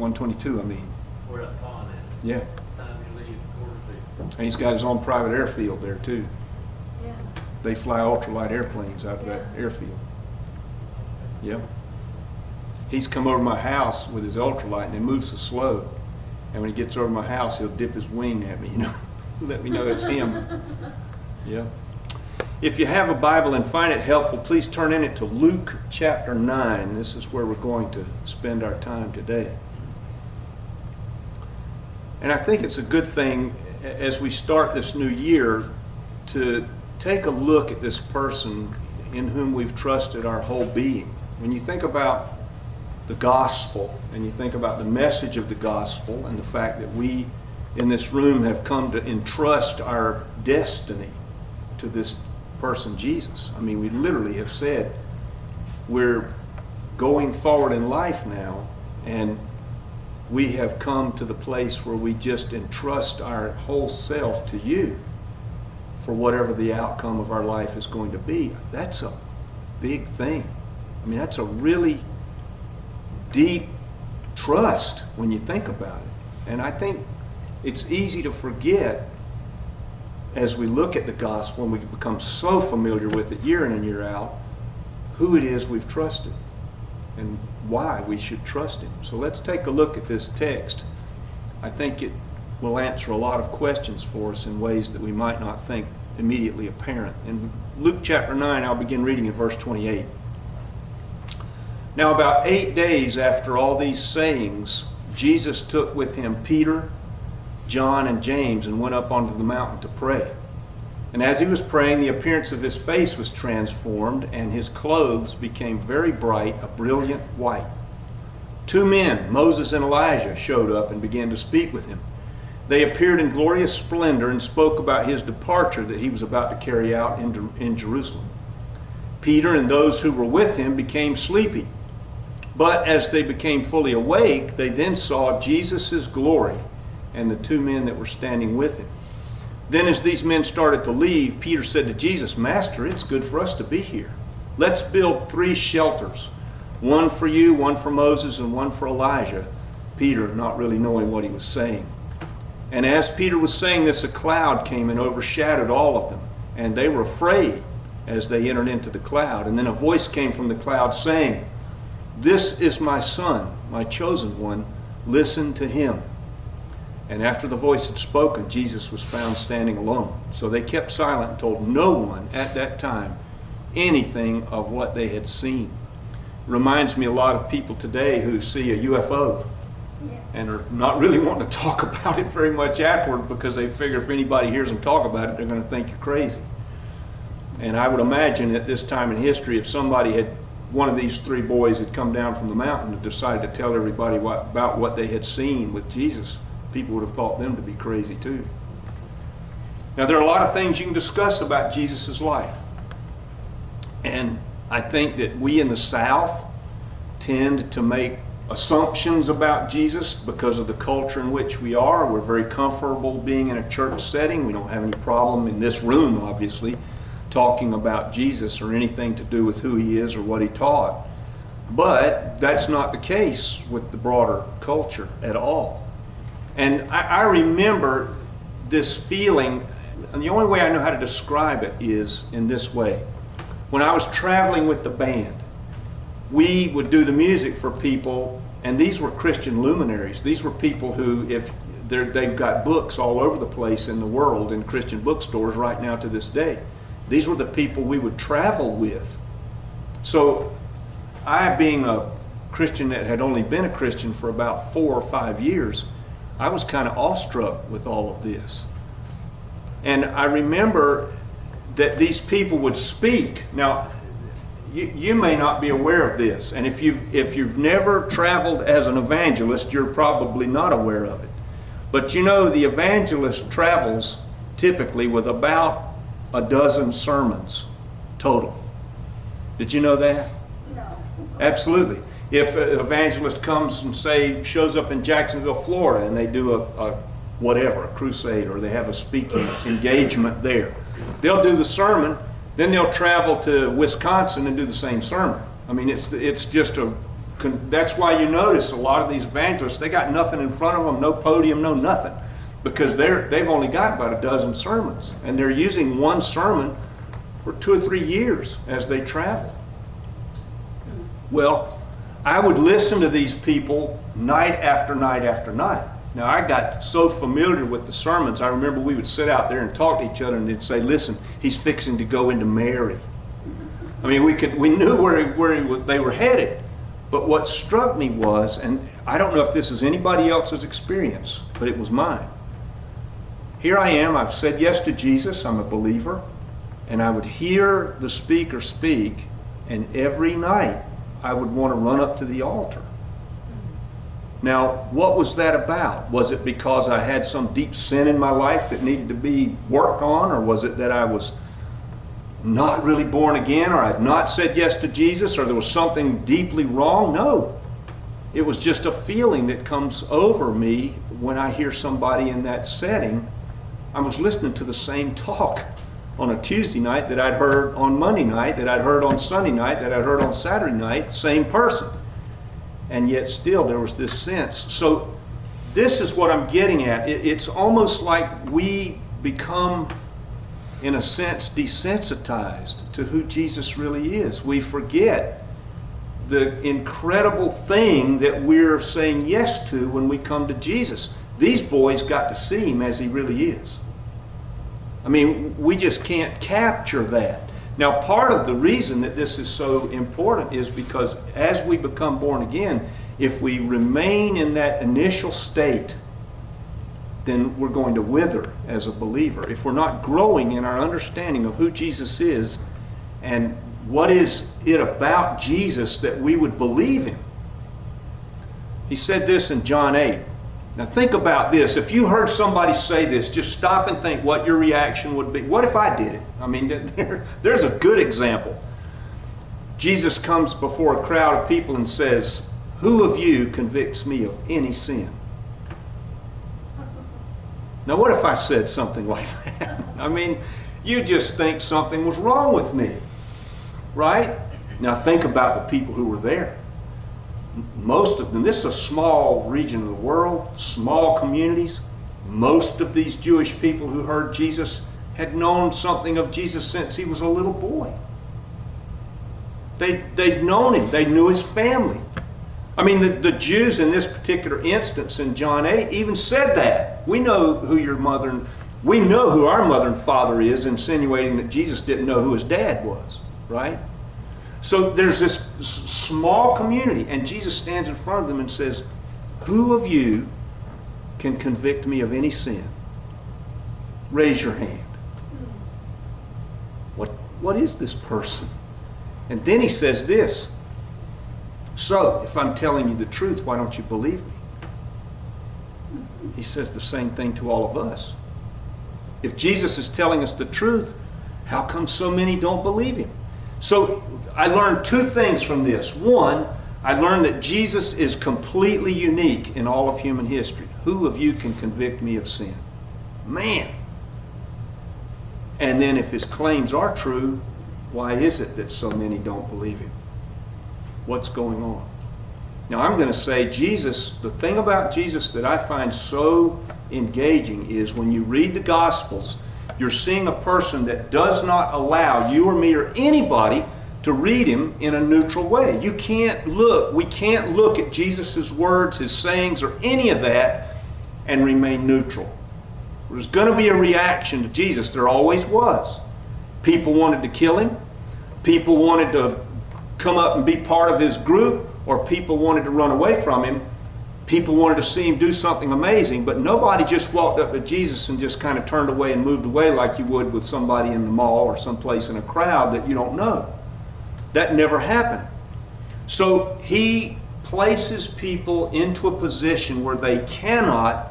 122, I mean. Where that pond is. Yeah. Time you leave, quarter to. And he's got his own private airfield there too. Yeah. They fly ultralight airplanes out of that Yeah. airfield. Yep. He's come over to my house with his ultralight and it moves so slow. And when he gets over to my house, he'll dip his wing at me, let me know it's him. Yeah. If you have a Bible and find it helpful, please turn in it to Luke chapter 9. This is where we're going to spend our time today. And I think it's a good thing as we start this new year to take a look at this person in whom we've trusted our whole being. When you think about the gospel and you think about the message of the gospel and the fact that we in this room have come to entrust our destiny to this person, Jesus. I mean, we literally have said we're going forward in life now, and we have come to the place where we just entrust our whole self to you for whatever the outcome of our life is going to be. That's a big thing. I mean, that's a really deep trust when you think about it. And I think it's easy to forget as we look at the gospel and we become so familiar with it year in and year out, who it is we've trusted and why we should trust him. So let's take a look at this text. I think it will answer a lot of questions for us in ways that we might not think immediately apparent. In Luke chapter 9, I'll begin reading in verse 28. Now about 8 days after all these sayings, Jesus took with him Peter, John, and James and went up onto the mountain to pray. And as he was praying, the appearance of his face was transformed, and his clothes became very bright, a brilliant white. 2 men, Moses and Elijah, showed up and began to speak with him. They appeared in glorious splendor and spoke about his departure that he was about to carry out in Jerusalem. Peter and those who were with him became sleepy. But as they became fully awake, they then saw Jesus' glory and the 2 men that were standing with him. Then as these men started to leave, Peter said to Jesus, "Master, it's good for us to be here. Let's build 3 shelters, one for you, one for Moses, and one for Elijah." Peter not really knowing what he was saying. And as Peter was saying this, a cloud came and overshadowed all of them, and they were afraid as they entered into the cloud. And then a voice came from the cloud saying, "This is my son, my chosen one. Listen to him." And after the voice had spoken, Jesus was found standing alone. So they kept silent and told no one at that time anything of what they had seen. Reminds me a lot of people today who see a UFO and are not really wanting to talk about it very much afterward because they figure if anybody hears them talk about it, they're going to think you're crazy. And I would imagine at this time in history, if somebody had, one of these 3 boys had come down from the mountain and decided to tell everybody about what they had seen with Jesus, people would have thought them to be crazy too. Now there are a lot of things you can discuss about Jesus' life. And I think that we in the South tend to make assumptions about Jesus because of the culture in which we are. We're very comfortable being in a church setting. We don't have any problem in this room, obviously, talking about Jesus or anything to do with who he is or what he taught. But that's not the case with the broader culture at all. And I remember this feeling, and the only way I know how to describe it is in this way. When I was traveling with the band, we would do the music for people, and these were Christian luminaries. These were people who, if they've got books all over the place in the world in Christian bookstores right now to this day. These were the people we would travel with. So I, being a Christian that had only been a Christian for about 4 or 5 years, I was kind of awestruck with all of this. And I remember that these people would speak. Now, you may not be aware of this, and if you've never traveled as an evangelist, you're probably not aware of it. But you know, the evangelist travels typically with about a dozen sermons total. Did you know that? No. Absolutely. If an evangelist comes and shows up in Jacksonville, Florida, and they do a crusade, or they have a speaking engagement there, they'll do the sermon, then they'll travel to Wisconsin and do the same sermon. I mean, it's just a That's why you notice a lot of these evangelists, they got nothing in front of them, no podium, no nothing. Because they've only got about a dozen sermons. And they're using one sermon for 2 or 3 years as they travel. Well, I would listen to these people night after night after night. Now, I got so familiar with the sermons, I remember we would sit out there and talk to each other and they'd say, listen, he's fixing to go into Mary. I mean, we knew where they were headed. But what struck me was, and I don't know if this is anybody else's experience, but it was mine. Here I am, I've said yes to Jesus, I'm a believer, and I would hear the speaker speak, and every night I would want to run up to the altar. Now, what was that about? Was it because I had some deep sin in my life that needed to be worked on, or was it that I was not really born again, or I'd not said yes to Jesus, or there was something deeply wrong? No. It was just a feeling that comes over me when I hear somebody in that setting. I was listening to the same talk on a Tuesday night that I'd heard on Monday night, that I'd heard on Sunday night, that I'd heard on Saturday night, same person. And yet still there was this sense. So this is what I'm getting at. It's almost like we become, in a sense, desensitized to who Jesus really is. We forget the incredible thing that we're saying yes to when we come to Jesus. These boys got to see him as he really is. I mean, we just can't capture that. Now, part of the reason that this is so important is because as we become born again, if we remain in that initial state, then we're going to wither as a believer. If we're not growing in our understanding of who Jesus is and what is it about Jesus that we would believe him. He said this in John 8. Now think about this. If you heard somebody say this, just stop and think what your reaction would be. What if I did it? I mean, there's a good example. Jesus comes before a crowd of people and says, "Who of you convicts me of any sin?" Now what if I said something like that? I mean, you just think something was wrong with me, right? Now think about the people who were there. Most of them, this is a small region of the world, small communities. Most of these Jewish people who heard Jesus had known something of Jesus since he was a little boy. They'd known him. They knew his family. I mean, the Jews in this particular instance in John 8 even said that. We know who your mother, we know who our mother and father is, insinuating that Jesus didn't know who his dad was, right? So there's this small community, and Jesus stands in front of them and says, "Who of you can convict me of any sin? Raise your hand." What is this person? And then he says this, "So, if I'm telling you the truth, why don't you believe me?" He says the same thing to all of us. If Jesus is telling us the truth, how come so many don't believe him? So I learned 2 things from this. One, I learned that Jesus is completely unique in all of human history. Who of you can convict me of sin? Man. And then if his claims are true, why is it that so many don't believe him? What's going on? Now I'm going to say Jesus, the thing about Jesus that I find so engaging is when you read the Gospels, you're seeing a person that does not allow you or me or anybody to read him in a neutral way. We can't look at Jesus' words, his sayings, or any of that and remain neutral. There's going to be a reaction to Jesus. There always was. People wanted to kill him. People wanted to come up and be part of his group, or people wanted to run away from him. People wanted to see him do something amazing, but nobody just walked up to Jesus and just kind of turned away and moved away like you would with somebody in the mall or someplace in a crowd that you don't know. That never happened. So he places people into a position where they cannot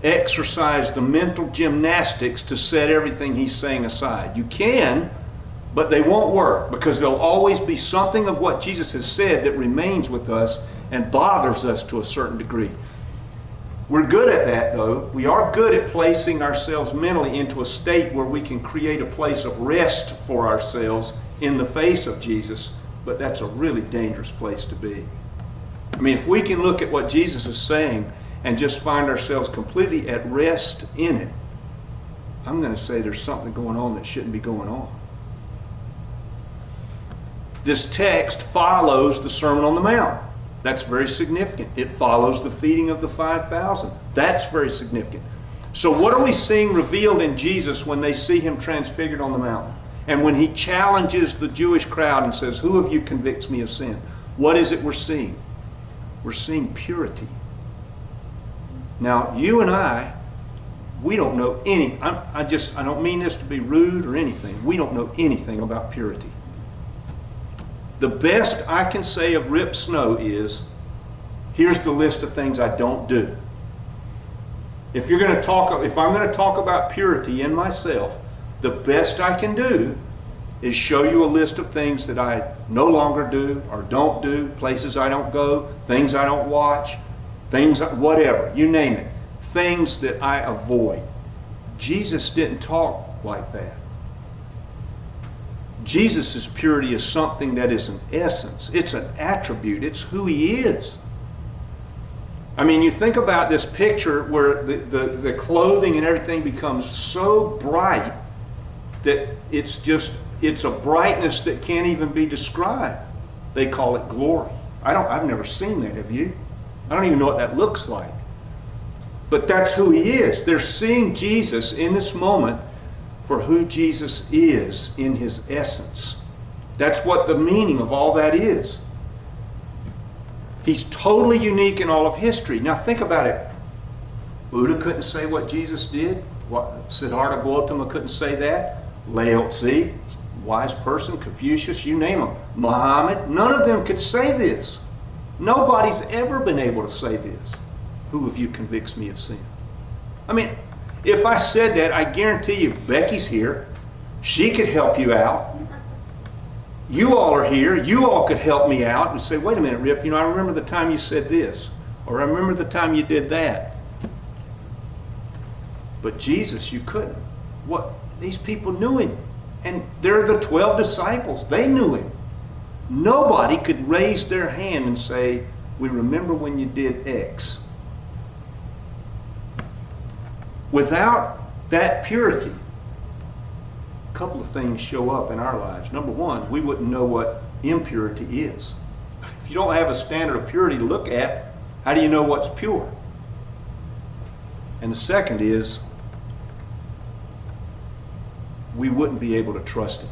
exercise the mental gymnastics to set everything he's saying aside. You can, but they won't work, because there'll always be something of what Jesus has said that remains with us and bothers us to a certain degree. We're good at that, though. We are good at placing ourselves mentally into a state where we can create a place of rest for ourselves in the face of Jesus, but that's a really dangerous place to be. I mean, if we can look at what Jesus is saying and just find ourselves completely at rest in it, I'm going to say there's something going on that shouldn't be going on. This text follows the Sermon on the Mount. That's very significant. It follows the feeding of the 5,000. That's very significant. So what are we seeing revealed in Jesus when they see him transfigured on the mountain? And when he challenges the Jewish crowd and says, "Who of you convicts me of sin?" What is it we're seeing? We're seeing purity. Now, you and I, we don't know any. I don't mean this to be rude or anything. We don't know anything about purity. The best I can say of Rip Snow is, here's the list of things I don't do. If I'm going to talk about purity in myself, the best I can do is show you a list of things that I no longer do or don't do, places I don't go, things I don't watch, things, whatever, you name it, things that I avoid. Jesus didn't talk like that. Jesus' purity is something that is an essence. It's an attribute. It's who he is. I mean, you think about this picture where the clothing and everything becomes so bright that it's a brightness that can't even be described. They call it glory. I've never seen that, have you? I don't even know what that looks like. But that's who he is. They're seeing Jesus in this moment for who Jesus is in his essence. That's what the meaning of all that is. He's totally unique in all of history. Now think about it. Buddha couldn't say what Jesus did. Siddhartha Gautama couldn't say that. Lao Tzu, wise person, Confucius, you name them. Muhammad, none of them could say this. Nobody's ever been able to say this. Who of you convicts me of sin? I mean, if I said that, I guarantee you, Becky's here. She could help you out. You all are here. You all could help me out and say, "Wait a minute, Rip, I remember the time you said this, or I remember the time you did that." But Jesus, you couldn't. What? These people knew him. And they're the 12 disciples. They knew him. Nobody could raise their hand and say, "We remember when you did X." Without that purity, a couple of things show up in our lives. Number one, we wouldn't know what impurity is. If you don't have a standard of purity to look at, how do you know what's pure? And the second is, we wouldn't be able to trust him.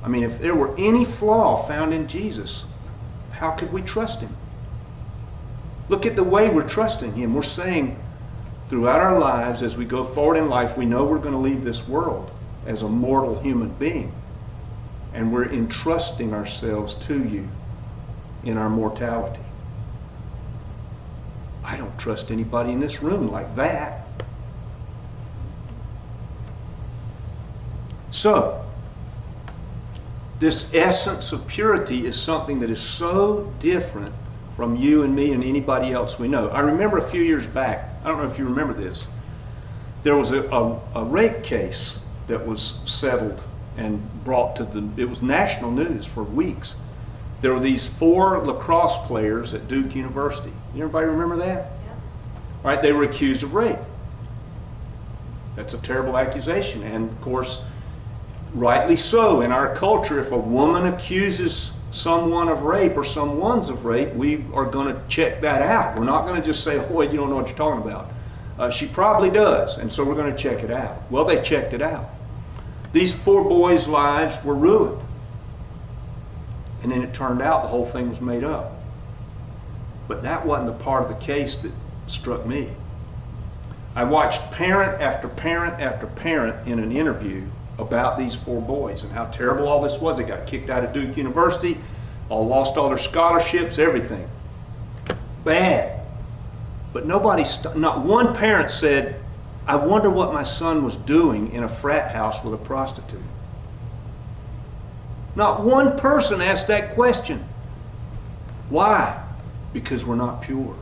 I mean, if there were any flaw found in Jesus, how could we trust him? Look at the way we're trusting him. We're saying, throughout our lives, as we go forward in life, we know we're going to leave this world as a mortal human being. And we're entrusting ourselves to you in our mortality. I don't trust anybody in this room like that. So, this essence of purity is something that is so different from you and me and anybody else we know. I remember a few years back, I don't know if you remember this, there was a rape case that was settled and brought to it was national news for weeks. There were these 4 lacrosse players at Duke University. Everybody remember that? Yeah. Right, they were accused of rape. That's a terrible accusation, and of course, rightly so. In our culture, if a woman accuses someone of rape or someone's of rape, we are going to check that out. We're not going to just say, "Oh, wait, you don't know what you're talking about." She probably does, and so we're going to check it out. Well, they checked it out. These 4 boys' lives were ruined. And then it turned out the whole thing was made up. But that wasn't the part of the case that struck me. I watched parent after parent after parent in an interview about these 4 boys and how terrible all this was. They got kicked out of Duke University, lost all their scholarships, everything. Bad. But not one parent said, "I wonder what my son was doing in a frat house with a prostitute." Not one person asked that question. Why? Because we're not pure.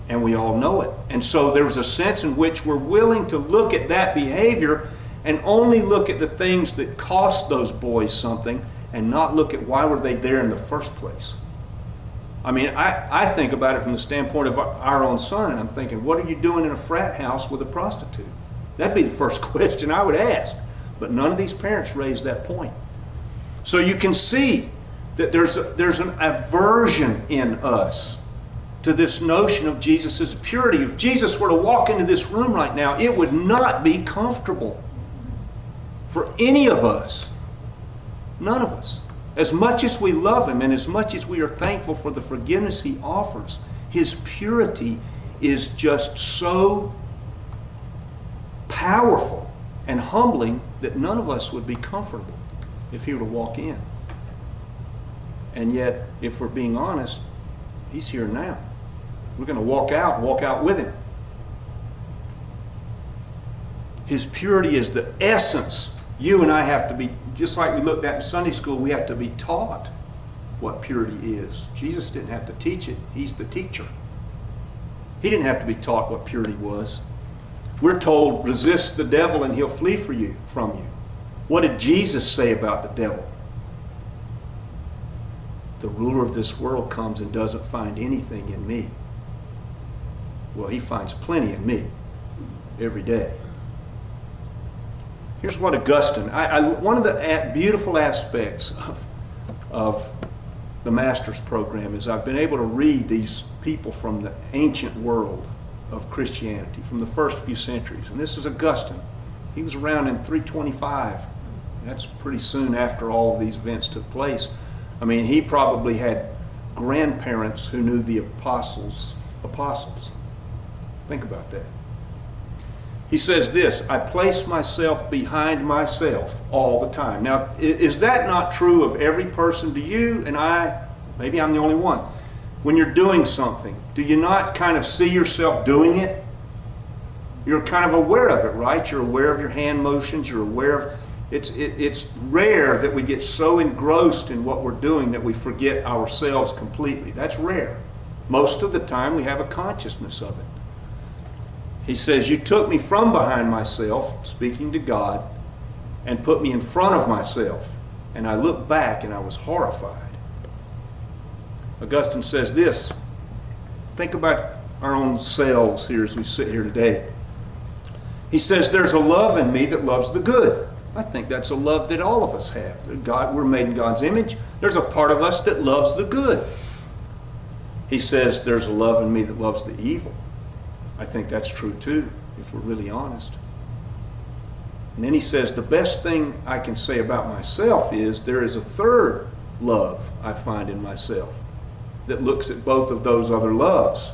And we all know it. And so there's a sense in which we're willing to look at that behavior and only look at the things that cost those boys something and not look at why were they there in the first place. I mean, I think about it from the standpoint of our own son, and I'm thinking, what are you doing in a frat house with a prostitute? That'd be the first question I would ask. But none of these parents raised that point. So you can see that there's an aversion in us to this notion of Jesus' purity. If Jesus were to walk into this room right now, it would not be comfortable for any of us. None of us. As much as we love him and as much as we are thankful for the forgiveness he offers, his purity is just so powerful and humbling that none of us would be comfortable if he were to walk in. And yet, if we're being honest, he's here now. We're going to walk out with him. His purity is the essence. You and I have to be, just like we looked at in Sunday school, we have to be taught what purity is. Jesus didn't have to teach it. He's the teacher. He didn't have to be taught what purity was. We're told, resist the devil and he'll flee from you. What did Jesus say about the devil? The ruler of this world comes and doesn't find anything in me. Well, he finds plenty in me every day. Here's what Augustine, one of the beautiful aspects of the master's program is I've been able to read these people from the ancient world of Christianity, from the first few centuries. And this is Augustine. He was around in 325. That's pretty soon after all of these events took place. I mean, he probably had grandparents who knew the apostles. Think about that. He says this, I place myself behind myself all the time. Now, is that not true of every person? Do you and I, maybe I'm the only one, when you're doing something, do you not kind of see yourself doing it? You're kind of aware of it, right? You're aware of your hand motions, you're aware of, it's rare that we get so engrossed in what we're doing that we forget ourselves completely. That's rare. Most of the time we have a consciousness of it. He says, you took me from behind myself, speaking to God, and put me in front of myself. And I looked back and I was horrified. Augustine says this, think about our own selves here as we sit here today. He says, there's a love in me that loves the good. I think that's a love that all of us have. God, we're made in God's image. There's a part of us that loves the good. He says, there's a love in me that loves the evil. I think that's true too, if we're really honest. And then he says, the best thing I can say about myself is there is a third love I find in myself that looks at both of those other loves.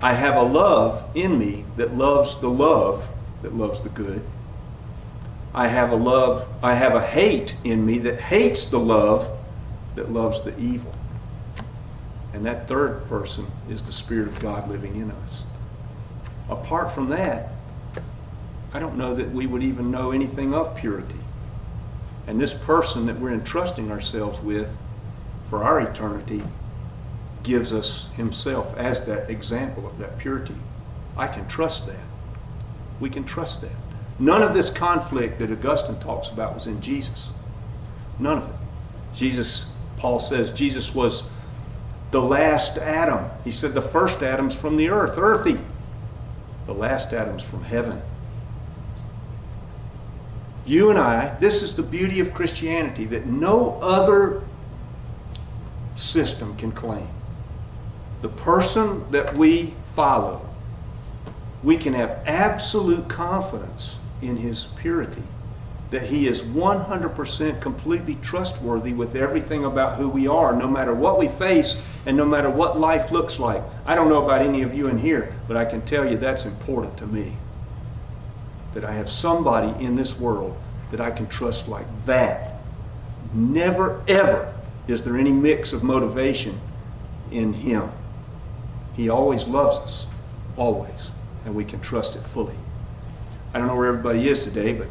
I have a love in me that loves the good. I have a hate in me that hates the love that loves the evil. And that third person is the Spirit of God living in us. Apart from that, I don't know that we would even know anything of purity. And this person that we're entrusting ourselves with for our eternity gives us himself as that example of that purity. I can trust that. We can trust that. None of this conflict that Augustine talks about was in Jesus. None of it. Jesus, Paul says, Jesus was the last Adam. He said the first Adam's from the earth, earthy. The last Adam's from heaven. You and I, this is the beauty of Christianity that no other system can claim. The person that we follow, we can have absolute confidence in his purity, that he is 100% completely trustworthy with everything about who we are, no matter what we face and no matter what life looks like. I don't know about any of you in here, but I can tell you that's important to me. That I have somebody in this world that I can trust like that. Never, ever is there any mix of motivation in him. He always loves us, always, and we can trust it fully. I don't know where everybody is today, but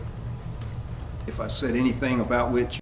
if I said anything about which